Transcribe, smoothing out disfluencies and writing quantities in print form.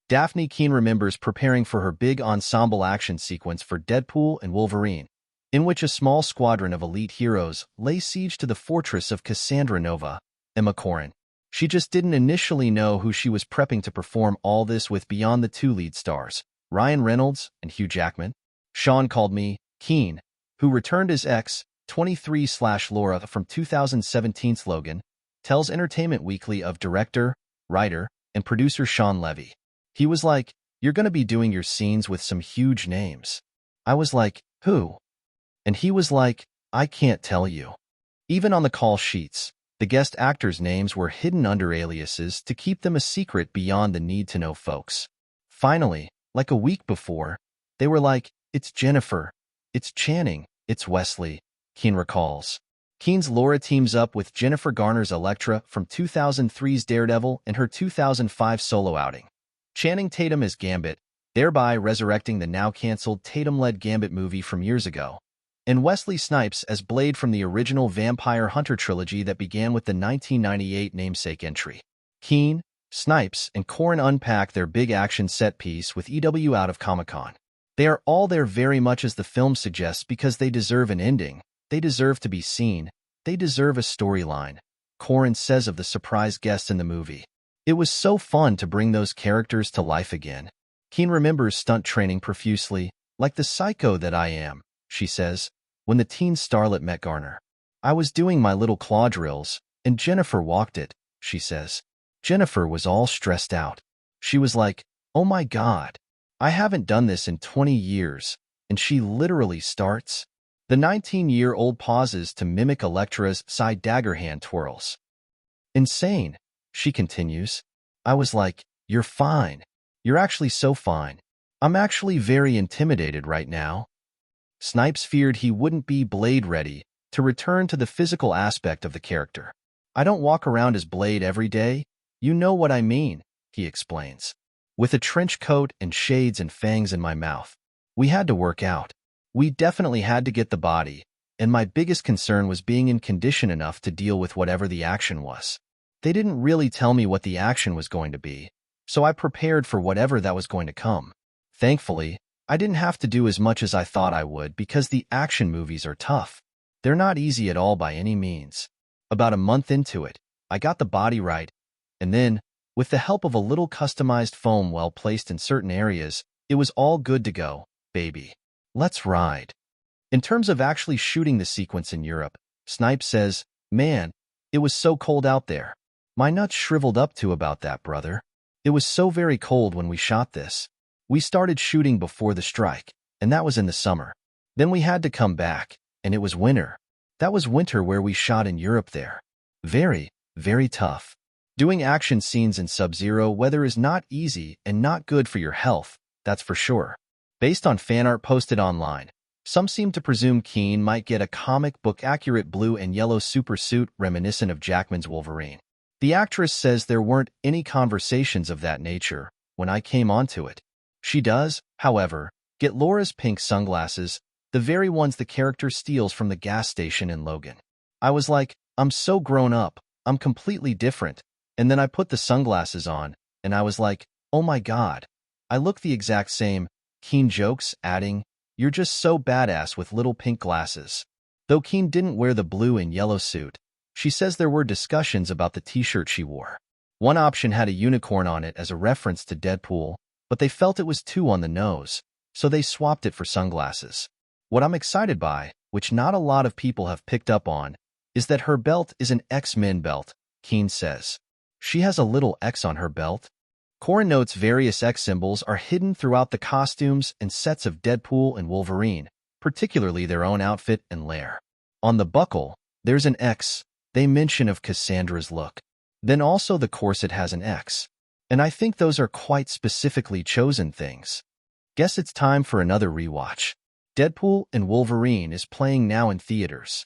Daphne Keane remembers preparing for her big ensemble action sequence for Deadpool and Wolverine, in which a small squadron of elite heroes lay siege to the fortress of Cassandra Nova, Emma Corrin. She just didn't initially know who she was prepping to perform all this with beyond the two lead stars, Ryan Reynolds and Hugh Jackman. Sean called me Keane, who returned as X-23/Laura from 2017's Logan, tells Entertainment Weekly of director, writer, and producer Sean Levy. He was like, "You're going to be doing your scenes with some huge names." I was like, "Who?" And he was like, "I can't tell you." Even on the call sheets, the guest actors' names were hidden under aliases to keep them a secret beyond the need-to-know folks. Finally, like a week before, they were like, "It's Jennifer, it's Channing, it's Wesley," Keane recalls. Keane's Laura teams up with Jennifer Garner's Elektra from 2003's Daredevil and her 2005 solo outing. Channing Tatum as Gambit, thereby resurrecting the now-canceled Tatum-led Gambit movie from years ago, and Wesley Snipes as Blade from the original Vampire Hunter trilogy that began with the 1998 namesake entry. Keane, Snipes, and Corrin unpack their big action set piece with EW out of Comic-Con. They are all there very much as the film suggests because they deserve an ending, they deserve to be seen, they deserve a storyline, Corrin says of the surprise guests in the movie. It was so fun to bring those characters to life again. Keane remembers stunt training profusely, like the psycho that I am, she says, when the teen starlet met Garner. I was doing my little claw drills, and Jennifer walked it, she says. Jennifer was all stressed out. She was like, "Oh my God, I haven't done this in 20 years, and she literally starts." The 19-year-old pauses to mimic Elektra's side dagger hand twirls. "Insane," she continues. I was like, "You're fine. You're actually so fine. I'm actually very intimidated right now." Snipes feared he wouldn't be Blade ready to return to the physical aspect of the character. "I don't walk around as Blade every day. You know what I mean," he explains. "With a trench coat and shades and fangs in my mouth. We had to work out. We definitely had to get the body, and my biggest concern was being in condition enough to deal with whatever the action was. They didn't really tell me what the action was going to be, so I prepared for whatever that was going to come. Thankfully, I didn't have to do as much as I thought I would because the action movies are tough. They're not easy at all by any means. About a month into it, I got the body right, and then, with the help of a little customized foam well placed in certain areas, it was all good to go, baby. Let's ride." In terms of actually shooting the sequence in Europe, Snipes says, "Man, it was so cold out there. My nuts shriveled up to about that, brother. It was so very cold when we shot this. We started shooting before the strike, and that was in the summer. Then we had to come back, and it was winter. That was winter where we shot in Europe there. Very, very tough. Doing action scenes in Sub-Zero weather is not easy and not good for your health, that's for sure." Based on fan art posted online, some seem to presume Keane might get a comic book-accurate blue and yellow super suit reminiscent of Jackman's Wolverine. The actress says there weren't any conversations of that nature when I came onto it. She does, however, get Laura's pink sunglasses, the very ones the character steals from the gas station in Logan. I was like, I'm so grown up, I'm completely different, and then I put the sunglasses on, and I was like, oh my God, I look the exact same. Keane jokes, adding, "You're just so badass with little pink glasses." Though Keane didn't wear the blue and yellow suit, she says there were discussions about the t-shirt she wore. One option had a unicorn on it as a reference to Deadpool, but they felt it was too on the nose, so they swapped it for sunglasses. What I'm excited by, which not a lot of people have picked up on, is that her belt is an X-Men belt, Keane says. She has a little X on her belt. Corrin notes various X symbols are hidden throughout the costumes and sets of Deadpool and Wolverine, particularly their own outfit and lair. On the buckle, there's an X, they mention of Cassandra's look. Then also the corset has an X. And I think those are quite specifically chosen things. Guess it's time for another rewatch. Deadpool and Wolverine is playing now in theaters.